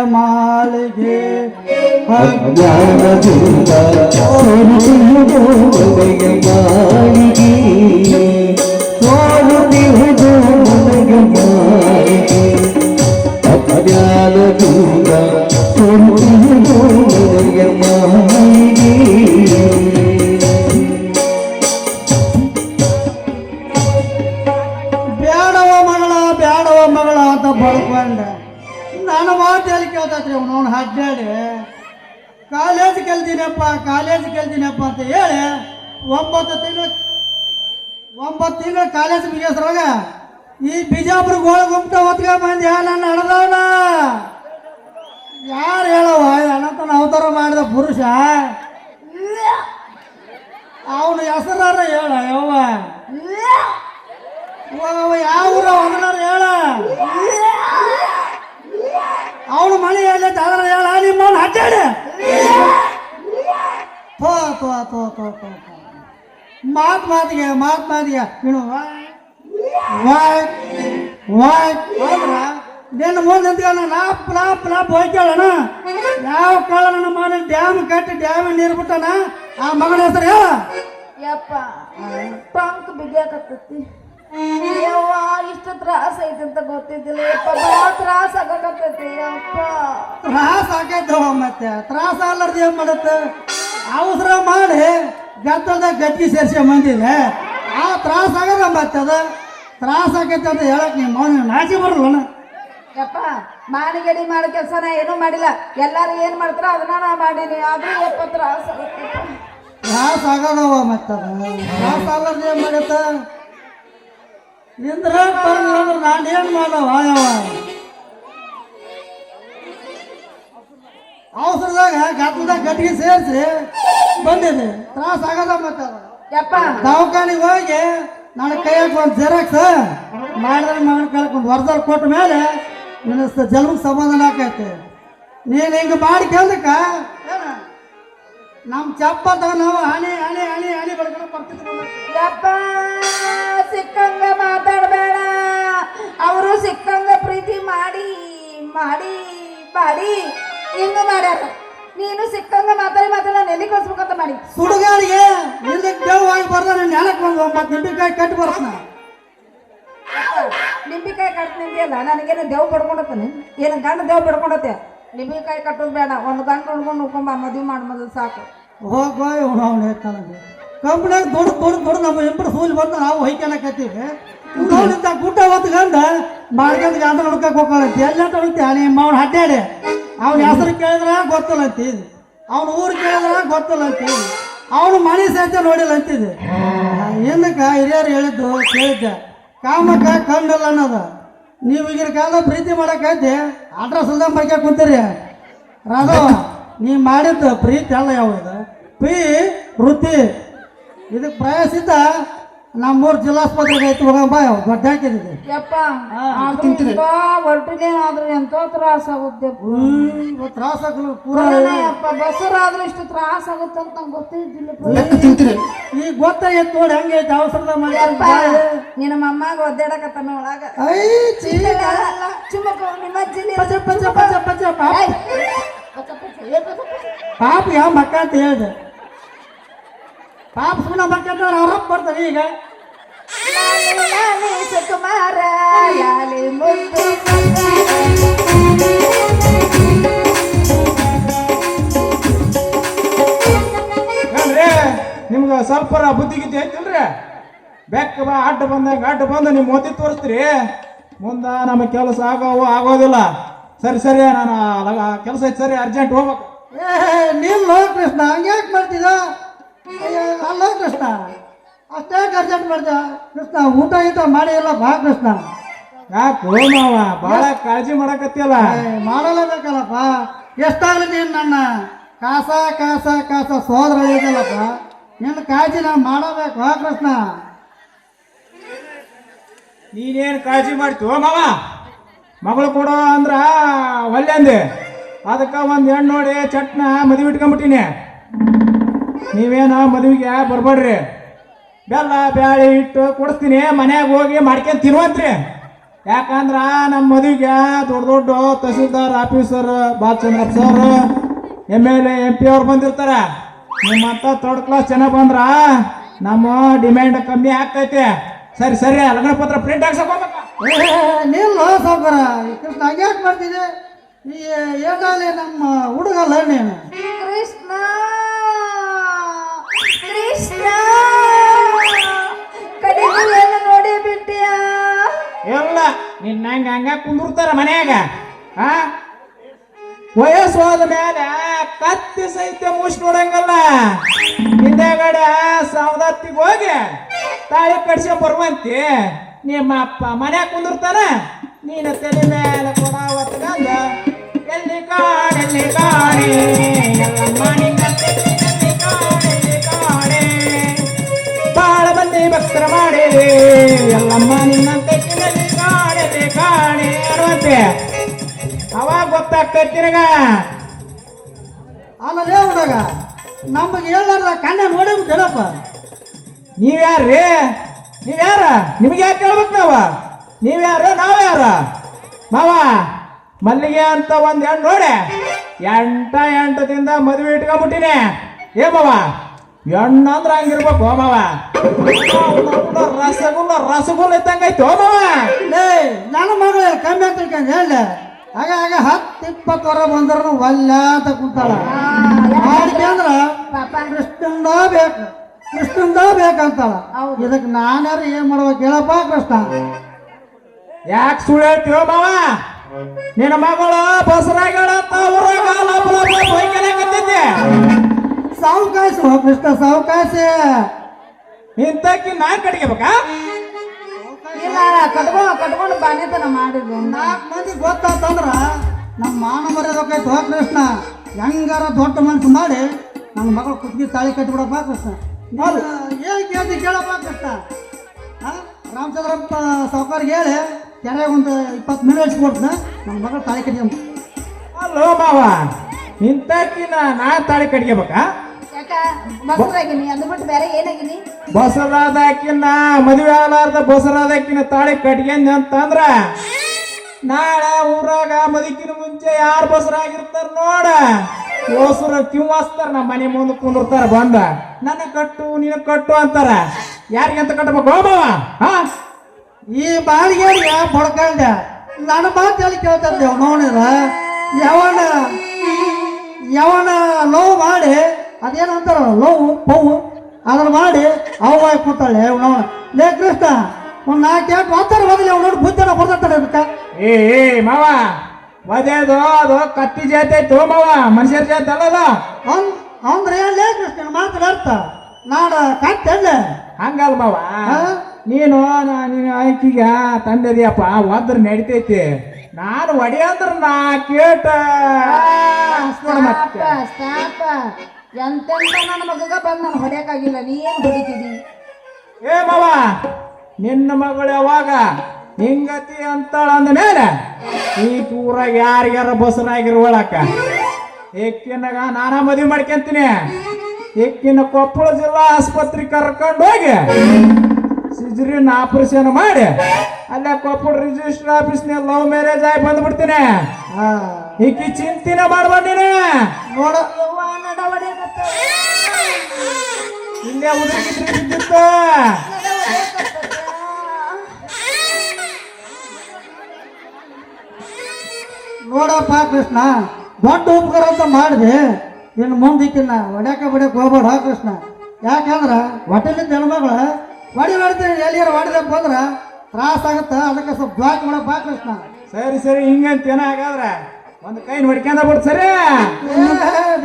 ಮಾಳಿಗೆ ಅಜ್ಞಾನದಿಂದ ಸೋರುತ್ತಿರುವುದು ನನಗೆ ಮಾಳಿಗೆ ಸೋರುತ್ತಿರುವುದು ನನಗೆ ಮಾಳಿಗೆ ಅಜ್ಞಾನದಿಂದ ಸೋರುತ್ತಿರುವುದು ನನಗೆ ಮಾಳಿಗೆ ಬ್ಯಾಡವ ಮಗಳ ಅಂತ ಬಡ್ಕೊಂಡೆ ನನ್ನ ಮಾತು ಎಲ್ಲಿ ಕೇಳ್ತೈತ್ರಿ ಅವನು ಅಡ್ಡಾಡಿ ಕಾಲೇಜ್ ಕಲ್ತೀನಪ್ಪ ಅಂತ ಹೇಳಿ 9 ತಿಂಗಳು ಕಾಲೇಜ್ ಮುಗಿಸ್ರಾಗ ಈ ಬಿಜಾಪುರ ಗೋಳ ಗುಂಪಟ ಹೊತ್ಕ ಬಂದು ನನ್ನ ಹಡ್ದವನ ಯಾರು ಹೇಳವ ಅನಂತನ ಅವತಾರ ಮಾಡಿದ ಪುರುಷ ಅವನು ಹೆಸರಾರ ಹೇಳ ಯವ್ವ ಯಾವ ಊರ ಒಂದನಾರ ಹೇಳ ಅವನು ಮನೆ ಹೇಳ ಅದರ ಹೇಳ ನಿಮ್ಮವನು ಅಡ್ಡಾಡಿ ಮಾತಿಗೆ ನೀನು ನಿನ್ನ ಮುಂದೆ ನಿಂತ್ಕೊಳ್ಳ ನಾಪ್ ಹೋಗ್ಕೊಳ್ಳೋಣ ಯಾವ ಕಾಳ ನನ್ನ ಮನೆ ಡ್ಯಾಮ್ ಕಟ್ಟಿ ಡ್ಯಾಮ್ ನೀರು ಬಿಟ್ಟಣ ಆ ಮಗನ ಹೆಸರು ಹೇಳ ಯಪ್ಪ ಟಂಕ್ ಬಿಗಿಯಾಕತ್ತೈತಿ ಯವ್ವ ಇಷ್ಟು ತ್ರಾಸ ಐತಿ ಅಂತ ಗೊತ್ತಿದ್ದಿಲ್ಲ ಯಪ್ಪ ಭಾಳ ತ್ರಾಸ ಆಗಕತ್ತೈತಿ ಯಪ್ಪ ತ್ರಾಸ ಆಗೈತವ ಮತ್ತೆ ತ್ರಾಸ ಅಲ್ಲರ್ದು ಏನ್ ಮಾಡುತ್ತೆ ಅವಸರ ಮಾಡಿ ಗದ್ದಲ್ದಾಗ ಗಟ್ಟಿ ಸೇರಿಸಿ ಬಂದಿದೆ ಆ ತ್ರಾಸ ಆಗದ ಮತ್ತೆ ಅದ ತ್ರಾಸ ಆಗೈತೆ ಅಂತ ಹೇಳಕ್ ನಿಮ್ಮ ಮೌನ ನಾಚಿ ಬರಲ್ಲ ಯಪ್ಪ ಮಾನಿಗಡಿ ಮಾಡೋ ಕೆಲಸನ ಏನೂ ಮಾಡಿಲ್ಲ ಎಲ್ಲಾರು ಏನ್ ಮಾಡ್ತಾರ ಅದನ್ನ ನಾ ಮಾಡೀನಿ ಆದ್ರೂ ಯಪ್ಪ ತ್ರಾಸ ತ್ರಾಸ ಆಗದವ ಮತ್ತದ ತ್ರಾಸ ಅಲ್ಲರ್ದು ಏನ್ ಮಾಡತ್ತ ನಿಂದ್ರ ಬರಲ್ಲ ಅಂದ್ರೆ ನಾನು ಏನ್ ಮಾಡವ ಯಾವ ಅವಸರದಾಗ ಗದ್ದಲ್ದಾಗ ಗಟ್ಟಿಗೆ ಸೇರಿಸಿ ಬಂದಿದೆ ತ್ರಾಸ ಆಗದ ಮತ್ತೆ ಯಪ್ಪ ದವಾಖಾನಿಗೆ ಹೋಗಿ ನನ್ನ ಕೈಯಾಗ ಒಂದು ಜೆರಾಕ್ಸ್ ಮಾಡಿದ್ರೆ ಮಗನ ಕಾಲಕ್ಕೆ ಒಂದು ವರದಾರ ಕೊಟ್ಟ ಮೇಲೆ ನಿನ್ನ ಜನ್ಮಕ್ಕೆ ಸಮಾಧಾನ ಆಕೈತಿ ನೀನು ಹಿಂಗೆ ಮಾಡಿ ಕೇಳಕ್ಕ ನಮ್ಮ ಚಪ್ಪ ತಗ ನಾವು ಹಣಿ ಬಡ್ಕೊಂಡು ಬರ್ತಿದ್ರು ಯಪ್ಪ ಸಿಕ್ಕಂಗ ಮಾತಾಡಬೇಡ ಅವರು ಸಿಕ್ಕಂಗ ಪ್ರೀತಿ ಮಾಡಿ ಮಾಡಿ ಮಾಡಿ ಹಿಂಗ ಮಾಡ್ಯಾರ ನೀನು ಸಿಕ್ಕಂಗ ಮಾತಾಡಿ ನಾನು ಎಲ್ಲಿ ಕಳ್ಸ್ಬೇಕಂತ ಮಾಡಿ ಸುಡುಗಾಳಿಗೆ ನಿಂದಕ್ಕೆ ಬೇವಾಗಿ ಬರ್ದ ನೀನು ನೆಲಕ್ಕೆ ಬಂದು ಮತ್ತೆ ನಿಂಬಿಕಾಯಿ ಕಟ್ಟಿ ಬರ್ತಾನ ನಿಂಬಿಕಾಯಿ ಕಟ್ತಿದ್ಯಲ್ಲ ನನಗೇನು ದೇವ್ ಪಡ್ಕೊಂಡತ್ತಾನೆ ಏನು ಗಂಡ ದೇವ್ ಪಡ್ಕೊಂಡತ್ತೆ ನಿಂಬಿಕಾಯಿ ಕಟ್ಟೋದು ಬೇಡ ಒಂದು ಗಂಡ ಉಳ್ಕೊಂಡು ಉಳ್ಕೊಂಬ ಮದುವೆ ಮಾಡಿ ಮೊದಲು ಸಾಕು ಹೋಗಿ ಅವ್ನು ಹೇಳ್ತಾನೆ ಕಂಪ್ನಿಯಾಗ ದೊಡ್ಡ ನಮ್ಮ ಎಂಬರು ಸೂಲಿ ಬಂದು ನಾವು ಹೊಯ್ಕೊಳಕತ್ತೀವಿ ಇಂಥ ಗುಡ್ಡ ಹೊತ್ಕೊಂಡು ಮಾಡ್ಕೊಂಡು ಗಂಡ ಹುಡ್ಕಕ್ಕೆ ಹೋಗ್ಕೊಳತ್ತಿ ಎಲ್ಲ ತೊಳಿತಿ ನಿಮ್ಮ ಅವ್ನು ಅಡ್ಡಾಡಿ ಅವ್ನ ಹೆಸರು ಕೇಳಿದ್ರ ಗೊತ್ತಲ್ಲ ಅಂತಿದ್ ಅವ್ನ ಊರು ಕೇಳಿದ್ರ ಗೊತ್ತಲ್ಲ ಅಂತಿದ್ ಅವನು ಮನೆ ಸಹಿತ ನೋಡಿಲ್ಲ ಅಂತಿದ್ದೆ ಏನಕ್ಕೆ ಹಿರಿಯರು ಹೇಳಿದ್ದು ಕೇಳಿದ್ದೆ ಕಾಮಕ್ಕ ಕಂಡಲ್ಲ ಅನ್ನೋದು ನೀವು ಈಗಿನ ಕಾಲ ಪ್ರೀತಿ ಮಾಡಕ್ಕೈತಿ ಅಡ್ರೆಸ್ ಇಲ್ದಂಗೆ ಬರ್ಕ ಕುಂತೀರಿ ರಾಘವ ನೀ ಮಾಡಿದ್ದು ಪ್ರೀತಿ ಅಲ್ಲ ಯಾವ ಇದು ವೃತ್ತಿ ಇದಕ್ಕೆ ಪ್ರಯಾಸಿದ್ದ ನಮ್ಮೂರು ಜಿಲ್ಲಾಸ್ಪತ್ರೆಗೆ ಐತಿ ಹೋಗಂಬ ದೊಡ್ಡ ಹಾಕಿದ್ದೆ ಯಪ್ಪ ಒಟ್ಟಿಗೆ ಆದ್ರೆ ಎಂತ ತ್ರಾಸ ಆಗುತ್ತೆ ತ್ರಾಸ ಯಪ್ಪ ಬಸ್ಸರಾದ್ರೆ ಇಷ್ಟು ತ್ರಾಸ ಆಗುತ್ತೆ ಅಂತ ನಂಗೆ ಗೊತ್ತಿದ್ದಿಲ್ಲ ಈಗ ಗೊತ್ತಾಗೈತೆ ನೋಡಿ ಹಂಗೈತೆ ಅವಸರದ ನಿನ್ನ ಮಮ್ಮಾಗ ಒದ್ದಾಡಕತ್ತಾನ ಒಳಗ ಚುಮಕ ನಿಮ್ಮ ಜಿಲ್ಲೆ ಪಾಪ ಯಾವ ಮಕ್ಕ ಅಂತ ಹೇಳಿದೆ ಪಾಪ ಸುಮ್ಮನೆ ಮಕ್ಕಂತ ಅವ್ರಪ್ಪ ಬರ್ತಾರೆ ಈಗ ಸುಕುಮಾರ ಲಾಲಿ ಮುದ್ದು ನಿಮ್ಗೆ ಸ್ವಲ್ಪ ಬುದ್ಧಿ ಗಿದ್ದಿ ಐತಿಲ್ರಿ ಬೆಕ್ಕ ಬಾ ಅಡ್ಡ ಬಂದು ನೀವು ಮೋತಿ ತೋರಿಸ್ತೀರಿ ಮುಂದೆ ನಮ್ಮ ಕೆಲಸ ಆಗೋದಿಲ್ಲ ಸರಿ ನಾನು ಕೆಲಸ ಐತೆ ಸರಿ ಅರ್ಜೆಂಟ್ ಹೋಗ್ಬೇಕು ನಿಲ್ಲ ಕೃಷ್ಣ ಹಂಗ್ಯಾಕೆ ಮಾಡ್ತಿದ್ದ ಅಲ್ಲ ಕೃಷ್ಣ ಅಷ್ಟೇ ಅರ್ಜೆಂಟ್ ಮಾಡ್ದ ಕೃಷ್ಣ ಊಟ ಮಾಡಿ ಇಲ್ಲ ಬಾ ಕೃಷ್ಣ ಯಾಕೋ ಮಾವ ಭಾಳ ಕಾಳಜಿ ಮಾಡಕತ್ತಿಯಲ್ಲ ಮಾಡಲೇಬೇಕಲ್ಲಪ್ಪ ಎಷ್ಟಾಗಲಿ ನೀನು ನನ್ನ ಕಾಸ ಸೋದರ ಇದೆಯಲ್ಲಪ್ಪ ನಿನ್ನ ಕಾಳಜಿ ನಾವು ಮಾಡಬೇಕು ಕೃಷ್ಣ ನೀನೇನು ಕಾಳಜಿ ಮಾಡ್ತೀವೋ ಮಾವ ಮಗಳು ಕೊಡೋ ಅಂದ್ರ ಒಲ್ಲೆ ಅಂದೆ ಅದಕ್ಕೆ ಒಂದು ಹೆಣ್ಣು ನೋಡಿ ಚಟ್ನ ಮದುವೆ ಇಟ್ಕೊಂಬಿಟ್ಟಿನಿ ನೀವೇನ ಮದುವೆಗೆ ಬರ್ಬೇಡ್ರಿ ಬೆಲ್ಲ ಬ್ಯಾಳಿ ಇಟ್ಟು ಕೊಡಿಸ್ತೀನಿ ಮನ್ಯಾಗ ಹೋಗಿ ಮಾಡ್ಕೊಂಡು ತಿನ್ನುವಂತ್ರಿ ಯಾಕಂದ್ರ ನಮ್ಮ ಮದುವೆಗೆ ದೊಡ್ಡ ದೊಡ್ಡ tahsildar officer Balachandrappa sir MLA MP ಅವ್ರು ಬಂದಿರ್ತಾರ. ನಿಮ್ಮಂತ ಥರ್ಡ್ ಕ್ಲಾಸ್ ಜನ ಬಂದ್ರ ನಮ್ಮ ಡಿಮ್ಯಾಂಡ್ ಕಮ್ಮಿ ಆಗ್ತೈತಿ. ಸರಿ ಸರಿ ಲಗ್ನ ಪತ್ರ ಪ್ರಿಂಟ್ ಹಾಕ್ಸಕೋಬೇಕ. ನಿಲ್ಲ ಸಾವುಕಾರ ಕೃಷ್ಣ ಹಂಗ್ಯಾಕೆ ಮಾಡ್ತಿದ್ದೆ ಈ ಏನಾಲೆ ನಮ್ಮ ಹುಡುಗಲ್ಲ ನೀನು ಕೃಷ್ಣ ಕೃಷ್ಣ ಕಡೆಗೂ ಎಲ್ಲ ನೋಡಿ ಬಿಟ್ಟಿಯ ಎಲ್ಲ ನಿನ್ನ ಹಂಗ ಕುಂದಿರ್ತಾರ ಮನ್ಯಾಗ. ಆ ವಯಸ್ಸು ಹೋದ ಮೇಲೆ ಕತ್ತಿ ಸಹಿತ ಮುಷ್ ನೋಡಂಗಲ್ಲ. ಹಿಂದೆಗಡೆ ಸವದತ್ತಿಗೆ ಹೋಗಿ ತಾಳಿ ಕಡ್ಸ್ಕೊಂಡ್ ಬರುವಂತಿ ನಿಮ್ಮ ಅಪ್ಪ ಮನ್ಯಾಗ ಕುಂದಿರ್ತಾನ. ನೀನು ತಲೆ ಮೇಲೆ ಕೊಡ ಹೊತ್ಕೊಂಡ ಎಲ್ಲಿ ಕಾಣೆ ಎಲ್ಲಮ್ಮ ನಿನ್ನ ಎಲ್ಲಿ ಕಾಣೆ ಬಾಳ ಮಂದಿ ಭಕ್ತರ ಮಾಡಿ ಎಲ್ಲಮ್ಮ ನಿನ್ನಂತೆ ಕಾಣೆ ಅನ್ನುವಂತೆ ಅವಾಗ ಗೊತ್ತಾಗ್ತೈತಿ ನಿನಗ. ಅಲ್ಲದೇ ಹುಡುಗ ನಮಗೆ ಹೇಳಾರ್ದ ಕಣ್ಣ ನೋಡಿ ಬಿಟ್ಟೇನಪ್ಪ. ನೀವ್ಯಾರ್ರಿ? ನೀವ್ಯಾರ? ನಿಮ್ಗೆ ಯಾಕೆ ಕೇಳ್ಬೇಕು ನಾವ? ನೀವ್ಯಾರ ನಾವ್ಯಾರ? ಮಾವ ಮಲ್ಲಿಗೆ ಅಂತ ಒಂದ್ ಹೆಣ್ಣು ನೋಡಿ ಎಂಟದಿಂದ ಮದುವೆ ಇಟ್ಕೊಂಡ್ಬಿಟ್ಟಿನಿ. ಏ ಮಾವ ಹೆಣ್ಣು ಅಂದ್ರ ಹಂಗಿರ್ಬೇಕು ಮಾವ. ರಸಗುಲ್ಲ ಇದ್ದಂಗೈತು ಮಾವ. ಲೇ ನನ್ನ ಮಗಳು ಕಮ್ಮಿ ಅಂತ ತಿಳ್ಕೊಂಡು ಹೇಳ ಆಗ 10-20 ವರ್ಷ ಬಂದ್ರು ಒಲ್ಲ ಅಂತ ಕುಂತಾಳ. ಮಾಡಿಕೆ ಅಂದ್ರ ಕೃಷ್ಣಂದ ಬೇಕಂತಾಳ. ಇದಕ್ಕೆ ನಾನ್ಯಾರು ಏನ್ ಮಾಡ್ಬೇಕು ಹೇಳಪ್ಪ ಕೃಷ್ಣ? ಯಾಕೆ ಸುಳ್ಳು ಹೇಳ್ತೀವೋ ಮಾವ? ನಿನ್ನ ಮಗಳು ಬಸರಾಗಳಂತ ಸಾವುಕಾಸು ಕೃಷ್ಣ ಸಾವುಕಾಸೆ ಇಂತಕ್ಕಿ ನಾನ್ ಕಟ್ಕೋಬೇಕಾ? ಇಲ್ಲ ಕಟ್ಕೊಂಡು ಬಾನೇತನ ಮಾಡಿದ್ವಿ. 4 ಮಂದಿ ಗೊತ್ತಾತಂದ್ರ ನಮ್ಮ ಮಾನ ಮರ್ಯಾದಕ್ಕೈತು ಕೃಷ್ಣ. ಹೆಂಗಾರ ದೊಡ್ಡ ಮನ್ಸು ಮಾಡಿ ನನ್ನ ಮಗಳು ಕುತ್ತಿಗೆ ತಾಳಿ ಕಟ್ಟಿಬಿಡಪ್ಪ ಕೃಷ್ಣ. ಏನ್ ಕೇಳ್ತಿ ಕೇಳಪ್ಪ ಕೃಷ್ಣ. ರಾಮಚಂದ್ರಪ್ಪ ಸಾವುಕಾರಿಗೆ ಹೇಳಿ ಕೆರೆ ಒಂದು 20 ಮಿನಿಟ್ಸ್ ಕೊಡ್ತೀನಿ ನನ್ನ ಮಗಳು ತಾಳಿ ಕಟ್ಟಿ. ಅಲ್ಲೋ ಮಾವ ಇಂತಕ್ಕಿನ ನಾನ್ ತಾಳಿ ಕಟ್ಕೋಬೇಕಾ? ಯಾಕ ಬಸರಾಗಿನಿ ಅಂದ್ಬಿಟ್ಟು ಬೇರೆ ಏನಾಗಿನಿ? ಬಸರಾದಾಕಿನ ಮದುವೆ ಆಗಲಾರ್ದ ಬಸರಾದಾಕಿನ ತಾಳಿ ಕಟ್ಕೊಂಡ್ ಅಂತಂದ್ರ ನಾಳೆ ಊರಾಗ ಮದುಕಿನ ಮುಂಚೆ ಯಾರು ಬಸರಾಗಿರ್ತಾರ ನೋಡ ಯೋಸರು ಕಿವ್ವಾಸ್ತಾರ. ನಮ್ಮ ಮನೆ ಮುಂದೆ ಕುಂದಿರ್ತಾರ ಬಂದ ನನ್ನ ಕಟ್ಟು ನೀನು ಕಟ್ಟು ಅಂತಾರ. ಯಾರಿಗಂತ ಕಟ್ಟಬೇಕು ಮಾವ? ಹಾ ಈ ಬಾಳಿಗೆಗೆ ಬಡ್ಕಂಡ ನನ್ನ ಮಾತು ಎಲ್ಲಿ ಕೇಳ್ತಂದೆ ನೋಡಿದ ಯವನ ಲವ್ ಮಾಡಿ ಅದೇನಂತಾರ ಲವ್ ಪವ್ ಅದನ್ನ ಮಾಡಿ ಅವಾಗ ಕೂತಾಳೆ ನೋಡ. ಲೇ ಕೃಷ್ಣ ಒಂದು 4 8 ಮಾತಾಡ ಬದಲಿ ಅವ್ನು ನೋಡಿ ಬುದ್ಧಿನ ಬರ್ತಾನೆ ಅದಕ್ಕೆ. ಏ ಮಾವ ಮದೇದು ಅದು ಕತ್ತಿ ಜಾತಿ ಐತು ಮಾವ, ಮನುಷ್ಯರ ಜಾತಿ ಅಲ್ಲದ. ಅಂದ್ರೆ ಲೇ ಕೃಷ್ಣ ಮಾತಾಡ್ತ ನಾಡ ಕಟ್ಟೆ ಹಂಗಲ್ ಮಾವ. ನೀನು ಆಯ್ಕೀಗ ತಂದೆದಿಯಪ್ಪ ಒದ್ರ ನಡಿತೈತಿ. ನಾನು ಒಡಿ ಅಂದ್ರ ನಾ ಕೇಟ ಎಂತೆಂತ ನನ್ನ ಮಗಗ ಬಂದ್ ನಾನು ಹೊಡ್ಯಾಕಾಗಿಲ್ಲ. ನೀ ಏನ್ ಹೊಡಿತಿದಿ? ಏ ಮಾವ ನಿನ್ನ ಮಗಳು ಯಾವಾಗ ಹಿಂಗತಿ ಅಂತಾಳ ಅಂದ ಮೇಲೆ ಈ ಊರಾಗ ಯಾರಿಗಾರ ಬಸರಾಗಿರುವಳಕ್ಕ ಏಕಿನಾಗ ನಾನಾ ಮದುವೆ ಮಾಡ್ಕೊಂತೀನಿ. ಏಕಿನ ಕೊಪ್ಪಳ ಜಿಲ್ಲಾ ಆಸ್ಪತ್ರೆ ಕರ್ಕೊಂಡು ಹೋಗಿ ಸಿಜರಿನ್ ಆಪರೇಷನ್ ಮಾಡಿ ಅಲ್ಲೇ ಕೊಪ್ಪಳ ರಿಜಿಸ್ಟರ್ ಆಫೀಸ್ನ ಲವ್ ಮ್ಯಾರೇಜ್ ಆಗಿ ಬಂದ್ಬಿಡ್ತೀನಿ. ಈಕಿ ಚಿಂತಿನ ಮಾಡ್ಬಂದಿನ ನೋಡ ಇಲ್ಲೇ ಉದುರಿಗಿದ್ರಿ ಬಿದ್ದಿತ್ತು. ನೋಡಪ್ಪ ಕೃಷ್ಣ ದೊಡ್ಡ ಉಪಕಾರ ಅಂತ ಮಾಡಿದೆ. ಇನ್ನು ಮುಂದಿಕ್ಕಿನ್ನ ಹೊಡ್ಯಾಕ ಬಡಿಯಕ್ಕೆ ಹೋಗ್ಬೇಡ ಕೃಷ್ಣ. ಯಾಕಂದ್ರ ಹೊಟ್ಟೆಲಿದ್ದ ಹೆಣ್ಮಗಳು ಹೊಡಿತೀನಿ ಎಲ್ಲಿಯಾರ ಹೊಡಿದಪ್ಪ ಅಂದ್ರ ತ್ರಾಸ ಆಗತ್ತ. ಅದಕ್ಕೆ ಸ್ವಲ್ಪ ಜ್ವಾಕ್ ಮಾಡಪ್ಪ ಕೃಷ್ಣ. ಸರಿ ಸರಿ ಹಿಂಗಂತ ಏನ ಹಾಗಾದ್ರೆ ಒಂದು ಕೈ ಹೊಡ್ಕೊಂಡ ಬಿಡ್. ಸರಿ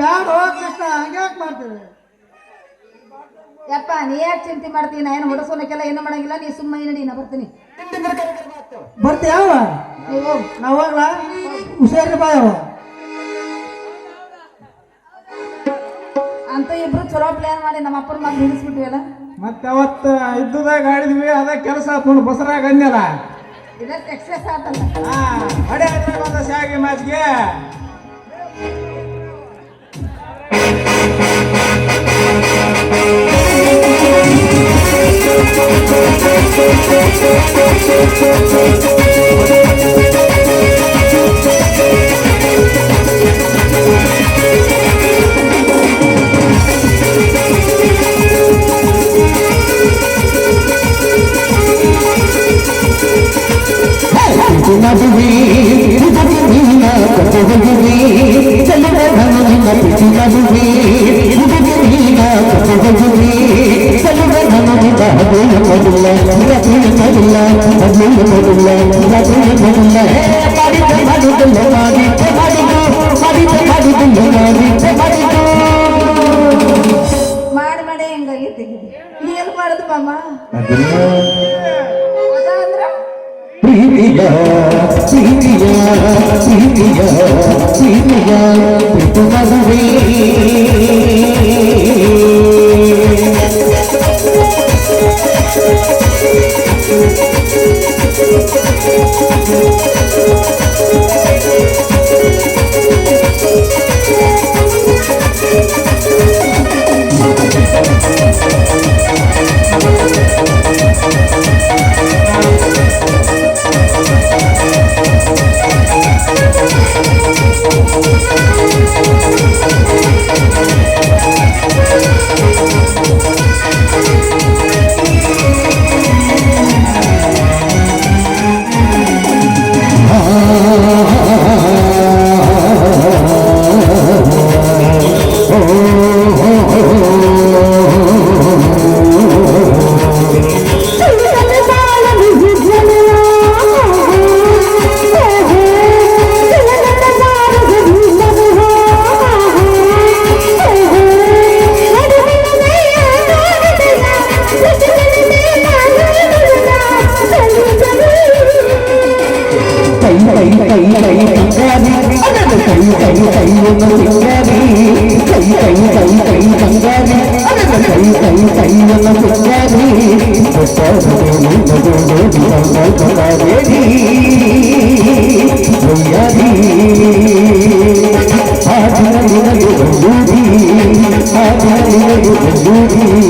ಬ್ಯಾಡ ಕೃಷ್ಣ ಹಂಗ್ಯಾಕೆ ಮಾಡ್ತೀವಿ? ಯಪ್ಪ ನೀ ಯಾಕೆ ಚಿಂತೆ ಮಾಡ್ತೀನಿ? ನಾ ಏನು ಹೊಡಸೋನಕ್ಕೆಲ್ಲ ಏನು ಮಾಡಂಗಿಲ್ಲ. ನೀ ಸುಮ್ಮ ನಡಿ, ನಾ ಬರ್ತೀನಿ. ಬರ್ತೀಯಾವ ನಾವಾಗ್ಲ ಹುಷಾರಿ ಬಾಯವ ಅಂತ ಇಬ್ರು ಚಲೋ ಪ್ಲಾನ್ ಮಾಡಿ ನಮ್ಮ ಅಪ್ಪನ ಮಾತು ನಿಲ್ಲಿಸ್ಬಿಟ್ವಿಲ್ಲ. ಮತ್ತೆ ಅವತ್ತ ಇದ್ದುದಾಗ ಆಡಿದ್ವಿ ಅದ ಕೆಲಸ ಆತು ಬಸರಾಗ ಅಂದ್ಯಲ್ಲ. ಇದಕ್ಕೆ ಎಕ್ಸೆಸ್ ಆತಲ್ಲ. ಅಡೆ ಬಂದ ಶಾಗಿ ಮಾತಿಗೆ ಮಾಡಿ ಮಾಡಿ ಹೆಂಗಾಗೈತಿ ಏನ್ ಮಾಡುದು ಮಾಮ ಅದಂದ್ರ Thank you.